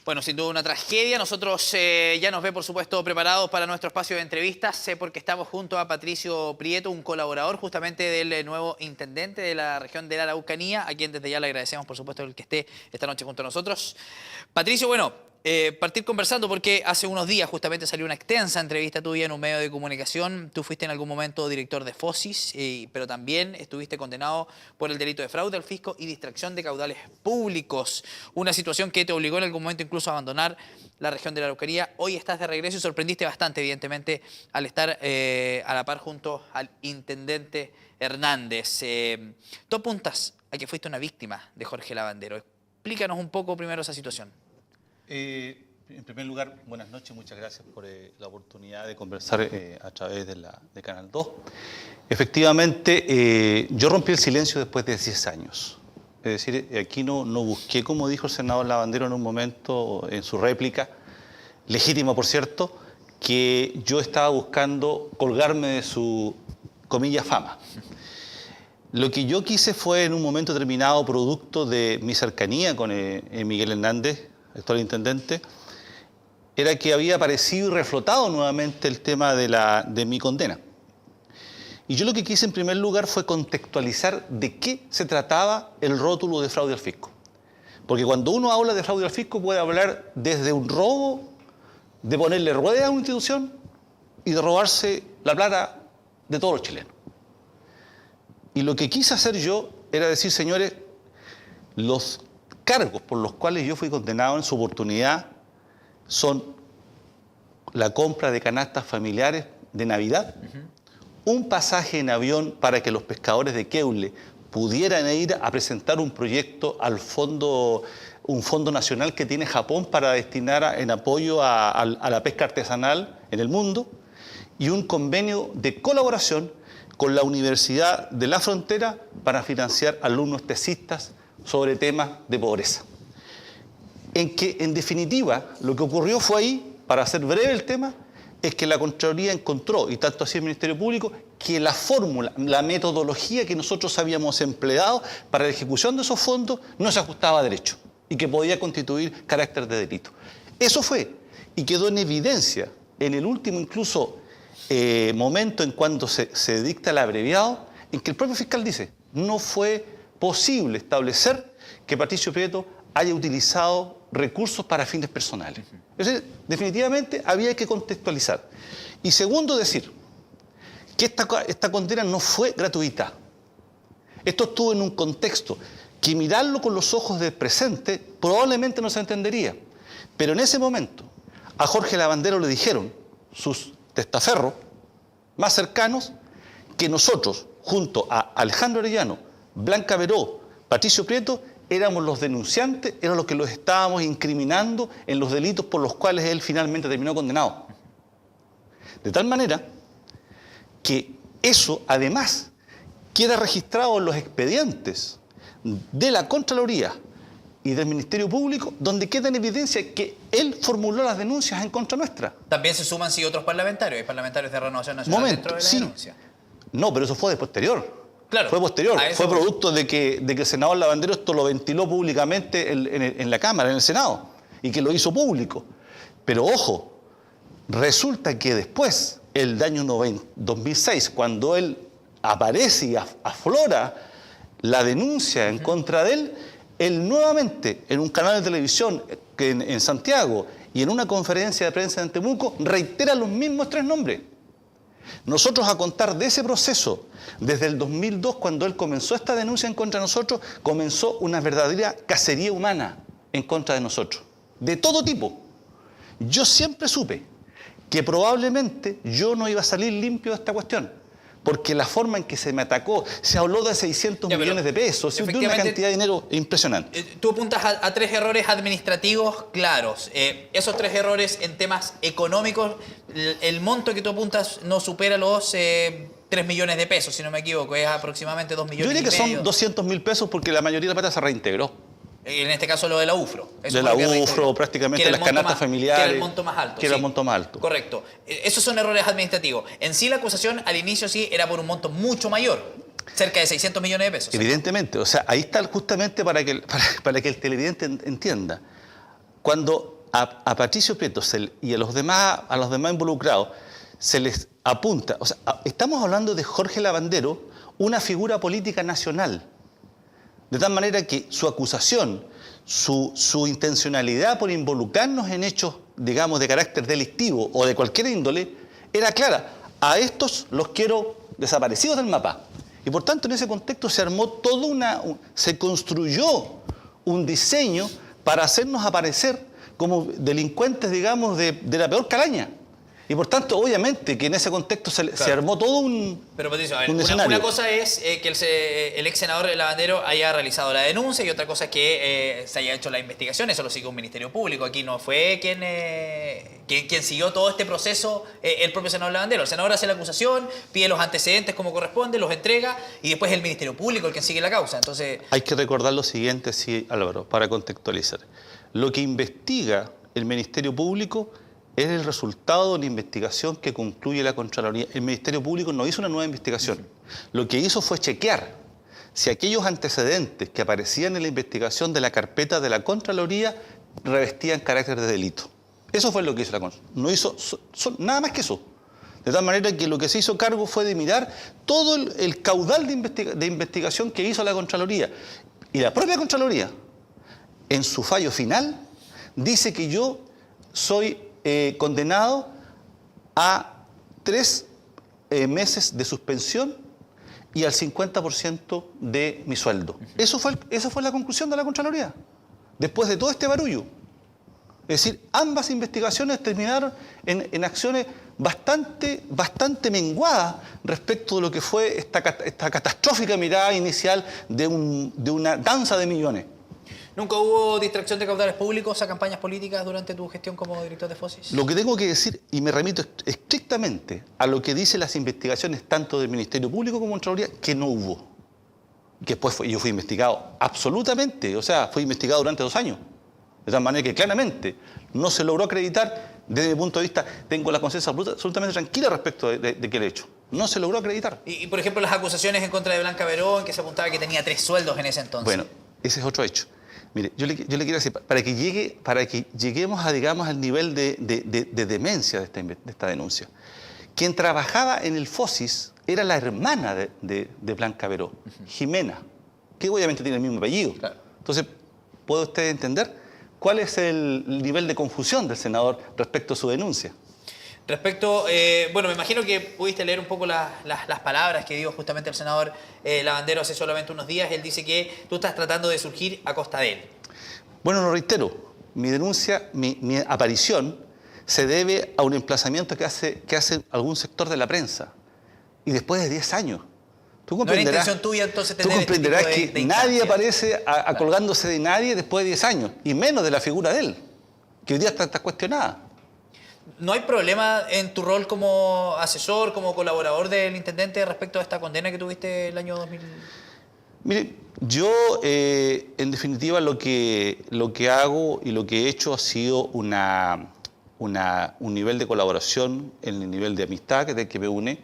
Bueno, sin duda una tragedia. Nosotros ya nos ve, por supuesto, preparados para nuestro espacio de entrevistas, porque estamos junto a Patricio Prieto, un colaborador justamente del nuevo intendente de la región de la Araucanía, a quien desde ya le agradecemos, por supuesto, el que esté esta noche junto a nosotros. Patricio, bueno, partir conversando porque hace unos días justamente salió una extensa entrevista tuya en un medio de comunicación. Tú fuiste en algún momento director de Fosis, pero también estuviste condenado por el delito de fraude al fisco y distracción de caudales públicos. Una situación que te obligó en algún momento incluso a abandonar la región de la Araucanía. Hoy estás de regreso y sorprendiste bastante, evidentemente, al estar a la par junto al intendente Hernández. Tú apuntas a que fuiste una víctima de Jorge Lavandero. Explícanos un poco primero esa situación. En primer lugar, buenas noches, muchas gracias por la oportunidad de conversar a través de Canal 2. Efectivamente, yo rompí el silencio después de 10 años. Es decir, aquí no busqué, como dijo el senador Lavandero en un momento, en su réplica, legítima por cierto, que yo estaba buscando colgarme de su, comillas, fama. Lo que yo quise fue, en un momento determinado, producto de mi cercanía con Miguel Hernández, actual intendente, era que había aparecido y reflotado nuevamente el tema de mi condena. Y yo lo que quise en primer lugar fue contextualizar de qué se trataba el rótulo de fraude al fisco. Porque cuando uno habla de fraude al fisco puede hablar desde un robo, de ponerle ruedas a una institución y de robarse la plata de todos los chilenos. Y lo que quise hacer yo era decir, señores, los cargos por los cuales yo fui condenado en su oportunidad son la compra de canastas familiares de Navidad, un pasaje en avión para que los pescadores de Queule pudieran ir a presentar un proyecto al fondo, un fondo nacional que tiene Japón para destinar en apoyo a la pesca artesanal en el mundo, y un convenio de colaboración con la Universidad de la Frontera para financiar alumnos tesistas sobre temas de pobreza. En que, en definitiva, lo que ocurrió fue ahí, para hacer breve el tema, es que la Contraloría encontró, y tanto así el Ministerio Público, que la fórmula, la metodología que nosotros habíamos empleado para la ejecución de esos fondos no se ajustaba a derecho y que podía constituir carácter de delito. Eso fue, y quedó en evidencia en el último incluso momento en cuando se dicta el abreviado, en que el propio fiscal dice, no fue posible establecer que Patricio Prieto haya utilizado recursos para fines personales. Es decir, definitivamente había que contextualizar. Y segundo, decir que esta condena no fue gratuita. Esto estuvo en un contexto que mirarlo con los ojos del presente probablemente no se entendería. Pero en ese momento a Jorge Lavandero le dijeron sus testaferros más cercanos que nosotros, junto a Alejandro Arellano, Blanca Veró, Patricio Prieto, éramos los denunciantes, éramos los que los estábamos incriminando en los delitos por los cuales él finalmente terminó condenado. De tal manera que eso, además, queda registrado en los expedientes de la Contraloría y del Ministerio Público, donde queda en evidencia que él formuló las denuncias en contra nuestra. También se suman, sí, otros parlamentarios. Hay parlamentarios de Renovación Nacional dentro de la denuncia. No, pero eso fue de posterior. Claro, fue posterior, fue producto de que el senador Lavandero esto lo ventiló públicamente en la Cámara, en el Senado, y que lo hizo público. Pero ojo, resulta que después, el año 2006, cuando él aparece y aflora la denuncia en contra de él, él nuevamente, en un canal de televisión en Santiago y en una conferencia de prensa en Temuco, reitera los mismos tres nombres. Nosotros, a contar de ese proceso, desde el 2002, cuando él comenzó esta denuncia en contra de nosotros, comenzó una verdadera cacería humana en contra de nosotros, de todo tipo. Yo siempre supe que probablemente yo no iba a salir limpio de esta cuestión, porque la forma en que se me atacó, se habló de 600 millones de pesos, de una cantidad de dinero impresionante. Tú apuntas a tres errores administrativos claros. Esos tres errores en temas económicos, el monto que tú apuntas no supera los 3 millones de pesos, si no me equivoco, es aproximadamente 2 millones y medio. Yo diría que son 200.000 pesos porque la mayoría de la plata se reintegró. En este caso lo de la UFRO. De la UFRO, prácticamente las canastas familiares. Que era el monto más alto. Que era el monto más alto. Correcto. Esos son errores administrativos. En sí la acusación al inicio sí era por un monto mucho mayor. Cerca de 600 millones de pesos. Evidentemente. O sea, ahí está justamente para que el televidente entienda. Cuando a Patricio Prieto y a los demás involucrados se les apunta, o sea, estamos hablando de Jorge Lavandero, una figura política nacional, de tal manera que su acusación, su intencionalidad por involucrarnos en hechos, digamos, de carácter delictivo o de cualquier índole, era clara. A estos los quiero desaparecidos del mapa. Y por tanto, en ese contexto se armó se construyó un diseño para hacernos aparecer como delincuentes, digamos, de la peor calaña. Y por tanto, obviamente, que en ese contexto se armó todo un Pero Patricio, a ver, un una cosa es que el ex senador Lavandero haya realizado la denuncia y otra cosa es que se haya hecho la investigación. Eso lo sigue un Ministerio Público. Aquí no fue quien siguió todo este proceso el propio senador Lavandero. El senador hace la acusación, pide los antecedentes como corresponde, los entrega y después es el Ministerio Público el que sigue la causa. Entonces, hay que recordar lo siguiente, sí, Álvaro, para contextualizar. Lo que investiga el Ministerio Público es el resultado de una investigación que concluye la Contraloría. El Ministerio Público no hizo una nueva investigación. Lo que hizo fue chequear si aquellos antecedentes que aparecían en la investigación de la carpeta de la Contraloría revestían carácter de delito. Eso fue lo que hizo la Contraloría. No hizo nada más que eso. De tal manera que lo que se hizo cargo fue de mirar todo el caudal de investigación que hizo la Contraloría. Y la propia Contraloría, en su fallo final, dice que yo soy condenado a 3 meses de suspensión y al 50% de mi sueldo. Esa fue la conclusión de la Contraloría, después de todo este barullo. Es decir, ambas investigaciones terminaron en acciones bastante menguadas respecto de lo que fue esta catastrófica mirada inicial de una danza de millones. ¿Nunca hubo distracción de caudales públicos a campañas políticas durante tu gestión como director de FOSIS? Lo que tengo que decir, y me remito estrictamente a lo que dicen las investigaciones tanto del Ministerio Público como de Contraloría, que no hubo. Que después yo fui investigado absolutamente, o sea, fui investigado durante 2 años. De tal manera que claramente no se logró acreditar, desde mi punto de vista, tengo la conciencia absolutamente tranquila respecto de que el hecho. No se logró acreditar. Y, por ejemplo, las acusaciones en contra de Blanca Verón, que se apuntaba que tenía 3 sueldos en ese entonces. Bueno, ese es otro hecho. Mire, yo le quiero decir, para que lleguemos digamos, al nivel de demencia de esta denuncia, quien trabajaba en el FOSIS era la hermana de Blanca Verón, Jimena, que obviamente tiene el mismo apellido. Claro. Entonces, ¿puede usted entender cuál es el nivel de confusión del senador respecto a su denuncia? Respecto, bueno, me imagino que pudiste leer un poco las palabras que dio justamente el senador Lavandero hace solamente unos días. Él dice que tú estás tratando de surgir a costa de él. Bueno, lo reitero, mi denuncia, mi aparición, se debe a un emplazamiento que hace algún sector de la prensa. Y después de 10 años. Tú comprenderás, no era intención tuya entonces tú tener comprenderás este tipo que nadie aparece colgándose de nadie después de 10 años, y menos de la figura de él, que hoy día está cuestionada. ¿No hay problema en tu rol como asesor, como colaborador del intendente respecto a esta condena que tuviste el año 2000? Mire, yo en definitiva lo que hago y lo que he hecho ha sido un nivel de colaboración en el nivel de amistad que me une.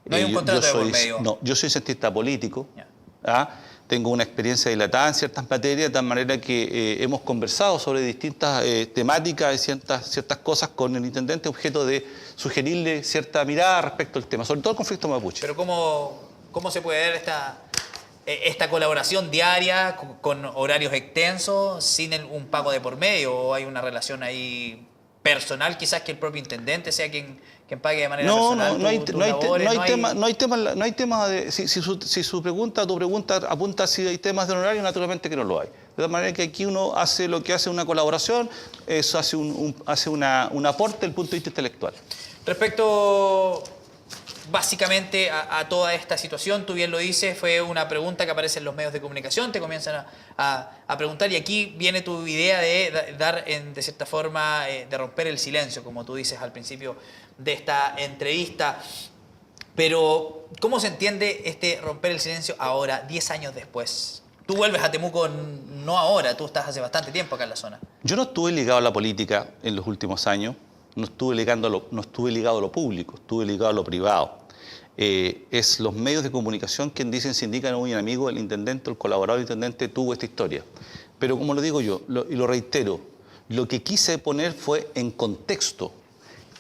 No hay un contrato de por medio. No, yo soy cientista político. Yeah. Tengo una experiencia dilatada en ciertas materias, de tal manera que hemos conversado sobre distintas temáticas y ciertas cosas con el intendente, objeto de sugerirle cierta mirada respecto al tema, sobre todo el conflicto mapuche. Pero ¿cómo se puede ver esta colaboración diaria con horarios extensos sin un pago de por medio? ¿O hay una relación ahí personal, quizás que el propio intendente sea quien pague de manera personal? No hay tema de... Si tu pregunta apunta si hay temas de honorario, naturalmente que no lo hay. De tal manera que aquí uno hace lo que hace una colaboración, eso hace un aporte desde el punto de vista intelectual. Respecto básicamente a toda esta situación, tú bien lo dices, fue una pregunta que aparece en los medios de comunicación, te comienzan a preguntar y aquí viene tu idea de dar, de cierta forma, de romper el silencio, como tú dices al principio de esta entrevista. Pero, ¿cómo se entiende este romper el silencio ahora, 10 años después? Tú vuelves a Temuco no ahora, tú estás hace bastante tiempo acá en la zona. Yo no estuve ligado a la política en los últimos años. No estuve ligado a lo público, estuve ligado a lo privado. Es los medios de comunicación quien dicen si indican a un amigo, el intendente, el colaborador del intendente tuvo esta historia. Pero como lo digo yo, y lo reitero, Lo que quise poner fue en contexto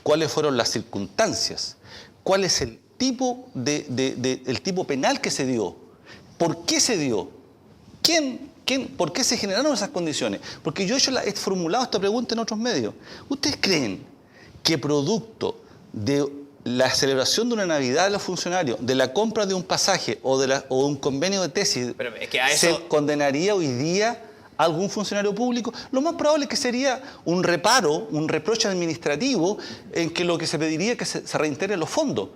cuáles fueron las circunstancias, cuál es el tipo, el tipo penal que se dio, por qué se dio, por qué se generaron esas condiciones. Porque yo he formulado esta pregunta en otros medios. ¿Ustedes creen que producto de la celebración de una Navidad de los funcionarios, de la compra de un pasaje o de un convenio de tesis, pero es que a eso... se condenaría hoy día a algún funcionario público? Lo más probable es que sería un reparo, un reproche administrativo en que lo que se pediría es que se reintegren los fondos.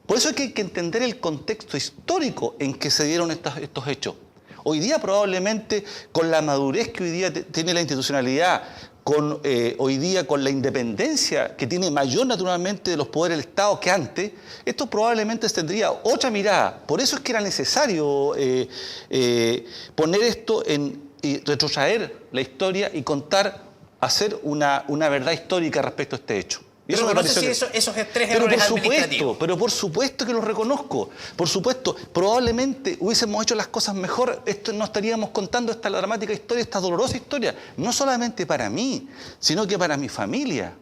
Por eso hay que entender el contexto histórico en que se dieron estos hechos. Hoy día probablemente con la madurez que hoy día tiene la institucionalidad, hoy día con la independencia que tiene mayor naturalmente de los poderes del Estado que antes, esto probablemente tendría otra mirada. Por eso es que era necesario poner esto y retrotraer la historia y hacer una verdad histórica respecto a este hecho. Y Pero eso esos tres errores administrativos. Pero por supuesto que los reconozco. Por supuesto, probablemente hubiésemos hecho las cosas mejor. Esto no estaríamos contando esta dramática historia, esta dolorosa historia. No solamente para mí, sino que para mi familia.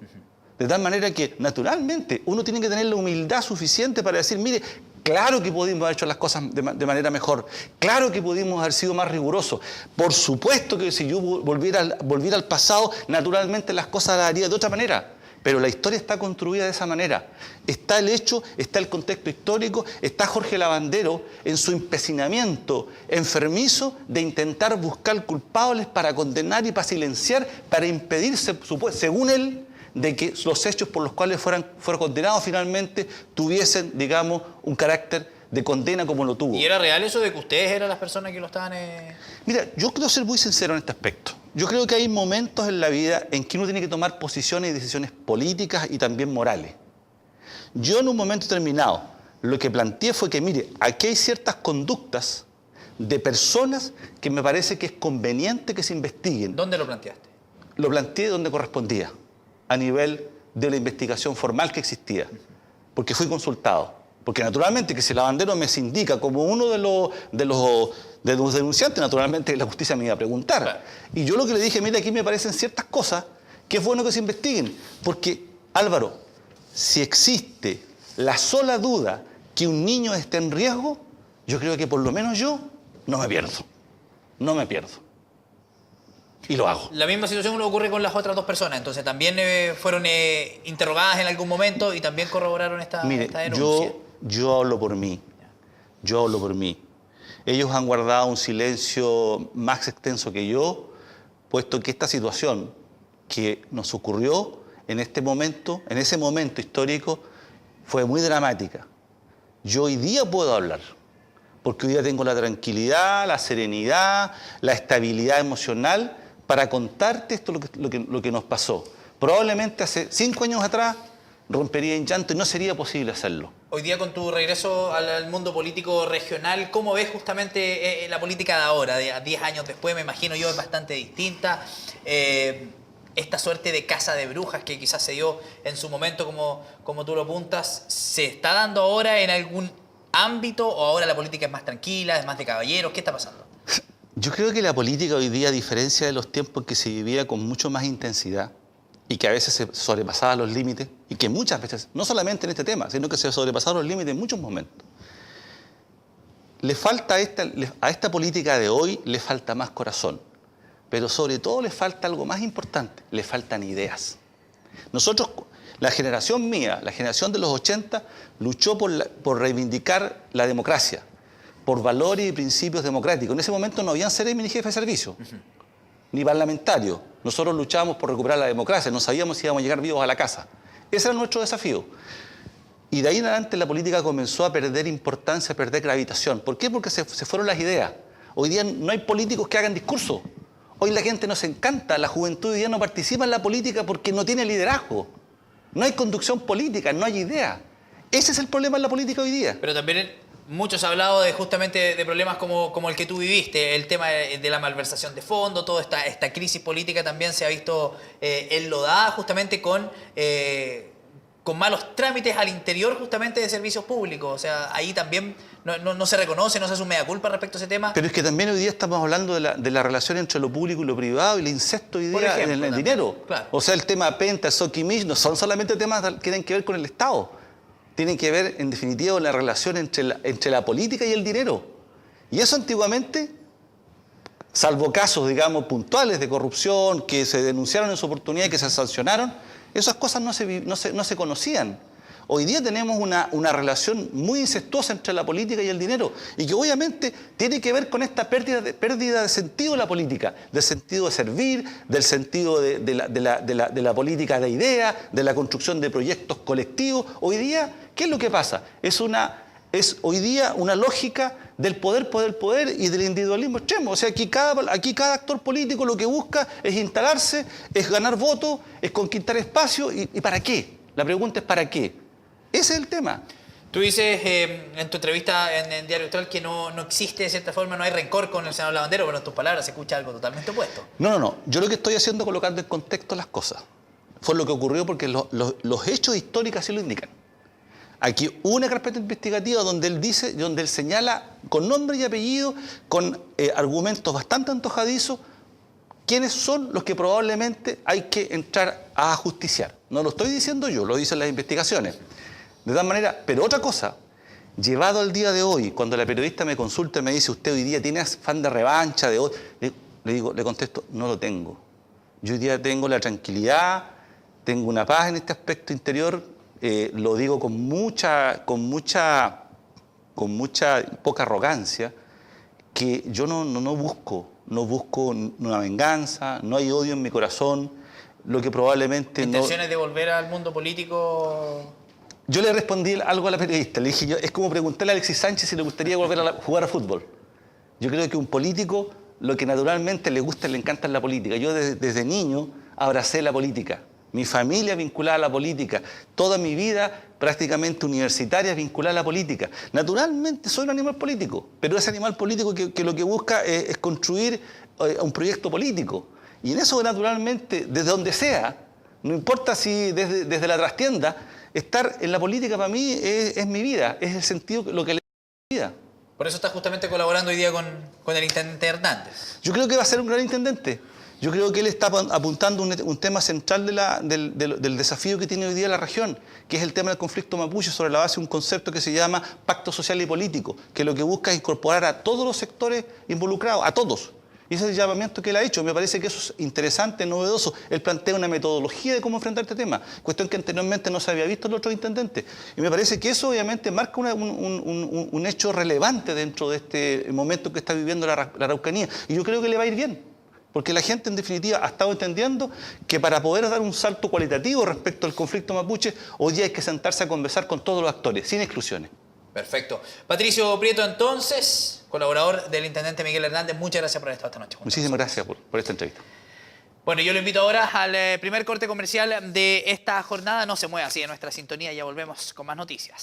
De tal manera que, naturalmente, uno tiene que tener la humildad suficiente para decir, mire, claro que pudimos haber hecho las cosas de manera mejor. Claro que pudimos haber sido más rigurosos. Por supuesto que si yo volviera al pasado, naturalmente las cosas las haría de otra manera. Pero la historia está construida de esa manera. Está el hecho, está el contexto histórico, está Jorge Lavandero en su empecinamiento enfermizo de intentar buscar culpables para condenar y para silenciar, para impedir, según él, de que los hechos por los cuales fueron condenados finalmente tuviesen, digamos, un carácter de condena como lo tuvo. ¿Y era real eso de que ustedes eran las personas que lo estaban...? Mira, yo quiero ser muy sincero en este aspecto. Yo creo que hay momentos en la vida en que uno tiene que tomar posiciones y decisiones políticas y también morales. Yo en un momento determinado lo que planteé fue que, mire, aquí hay ciertas conductas de personas que me parece que es conveniente que se investiguen. ¿Dónde lo planteaste? Lo planteé donde correspondía, a nivel de la investigación formal que existía, porque fui consultado. Porque naturalmente que si Lavandero me sindica como uno de los denunciantes, naturalmente la justicia me iba a preguntar. Claro. Y yo lo que le dije, mira, aquí me parecen ciertas cosas que es bueno que se investiguen. Porque, Álvaro, si existe la sola duda que un niño esté en riesgo, yo creo que por lo menos yo no me pierdo. No me pierdo. Y lo hago. La misma situación le ocurre con las otras dos personas. Entonces también fueron interrogadas en algún momento y también corroboraron esta denuncia. Yo hablo por mí. Yo hablo por mí. Ellos han guardado un silencio más extenso que yo, puesto que esta situación que nos ocurrió en ese momento histórico, fue muy dramática. Yo hoy día puedo hablar, porque hoy día tengo la tranquilidad, la serenidad, la estabilidad emocional para contarte esto lo que nos pasó. Probablemente hace 5 años atrás rompería en llanto y no sería posible hacerlo. Hoy día, con tu regreso al mundo político regional, ¿cómo ves justamente la política de ahora, de 10 años después? Me imagino yo es bastante distinta. Esta suerte de casa de brujas que quizás se dio en su momento, como tú lo apuntas, ¿se está dando ahora en algún ámbito o ahora la política es más tranquila, es más de caballeros? ¿Qué está pasando? Yo creo que la política hoy día, a diferencia de los tiempos que se vivía con mucho más intensidad, y que a veces se sobrepasaban los límites, y que muchas veces, no solamente en este tema, sino que se sobrepasaron los límites en muchos momentos. Le falta a esta política de hoy, le falta más corazón, pero sobre todo le falta algo más importante, le faltan ideas. Nosotros, la generación mía, la generación de los 80, luchó por reivindicar la democracia, por valores y principios democráticos. En ese momento no habían seremi ni jefe de servicio. Ni parlamentarios. Nosotros luchábamos por recuperar la democracia, no sabíamos si íbamos a llegar vivos a la casa. Ese era nuestro desafío. Y de ahí en adelante la política comenzó a perder importancia, a perder gravitación. ¿Por qué? Porque se fueron las ideas. Hoy día no hay políticos que hagan discurso. Hoy la gente nos encanta, la juventud hoy día no participa en la política porque no tiene liderazgo. No hay conducción política, no hay idea. Ese es el problema en la política hoy día. Pero también muchos han hablado justamente de problemas como el que tú viviste, el tema de la malversación de fondos, toda esta crisis política también se ha visto enlodada justamente con con malos trámites al interior justamente de servicios públicos. O sea, ahí también no se reconoce, no se asume mea culpa respecto a ese tema. Pero es que también hoy día estamos hablando de la relación entre lo público y lo privado y el incesto hoy Por día ejemplo, en el también, dinero. claro. O sea, el tema Penta, Soquimich, no son solamente temas que tienen que ver con el Estado. Tienen que ver, en definitiva, con la relación entre la política y el dinero. Y eso antiguamente, salvo casos, digamos, puntuales de corrupción que se denunciaron en su oportunidad y que se sancionaron, esas cosas no se conocían. Hoy día tenemos una relación muy incestuosa entre la política y el dinero y que obviamente tiene que ver con esta pérdida de sentido de la política, del sentido de servir, del sentido de la política de ideas, de la construcción de proyectos colectivos. Hoy día, ¿qué es lo que pasa? Es hoy día una lógica del poder y del individualismo extremo. O sea, aquí cada actor político lo que busca es instalarse, es ganar votos, es conquistar espacio. ¿Y para qué? La pregunta es ¿para qué? Ese es el tema. Tú dices en tu entrevista en Diario Austral que no existe, de cierta forma, no hay rencor con el senador Lavandero, pero en tus palabras se escucha algo totalmente opuesto. No. Yo lo que estoy haciendo es colocando en contexto las cosas. Fue lo que ocurrió porque los hechos históricos así lo indican. Aquí hubo una carpeta investigativa donde él señala con nombre y apellido, con argumentos bastante antojadizos, quiénes son los que probablemente hay que entrar a ajusticiar. No lo estoy diciendo yo, lo dicen las investigaciones. De tal manera, pero otra cosa, llevado al día de hoy, cuando la periodista me consulta y me dice, usted hoy día tiene afán de revancha, le contesto, no lo tengo. Yo hoy día tengo la tranquilidad, tengo una paz en este aspecto interior, lo digo con mucha poca arrogancia, que yo no busco una venganza, no hay odio en mi corazón, lo que probablemente ¿Intenciones de volver al mundo político? Yo le respondí algo a la periodista, le dije, es como preguntarle a Alexis Sánchez si le gustaría volver a jugar a fútbol. Yo creo que un político, lo que naturalmente le gusta, le encanta es la política. Yo desde niño abracé la política. Mi familia vinculada a la política. Toda mi vida prácticamente universitaria vinculada a la política. Naturalmente soy un animal político, pero ese animal político que lo que busca es construir un proyecto político. Y en eso naturalmente, desde donde sea, no importa si desde la trastienda, estar en la política para mí es mi vida, es el sentido, lo que le da mi vida. Por eso estás justamente colaborando hoy día con el intendente Hernández. Yo creo que va a ser un gran intendente. Yo creo que él está apuntando un tema central del desafío que tiene hoy día la región, que es el tema del conflicto mapuche, sobre la base de un concepto que se llama pacto social y político, que lo que busca es incorporar a todos los sectores involucrados, a todos. Y ese es el llamamiento que él ha hecho. Me parece que eso es interesante, novedoso. Él plantea una metodología de cómo enfrentar este tema, cuestión que anteriormente no se había visto en los otros intendentes. Y me parece que eso obviamente marca un hecho relevante dentro de este momento que está viviendo la Araucanía. Y yo creo que le va a ir bien, porque la gente en definitiva ha estado entendiendo que para poder dar un salto cualitativo respecto al conflicto mapuche, hoy día hay que sentarse a conversar con todos los actores, sin exclusiones. Perfecto. Patricio Prieto, entonces, colaborador del intendente Miguel Hernández, muchas gracias por haber estado esta noche. Muchísimas gracias por esta entrevista. Bueno, yo lo invito ahora al primer corte comercial de esta jornada. No se mueva así de nuestra sintonía, ya volvemos con más noticias.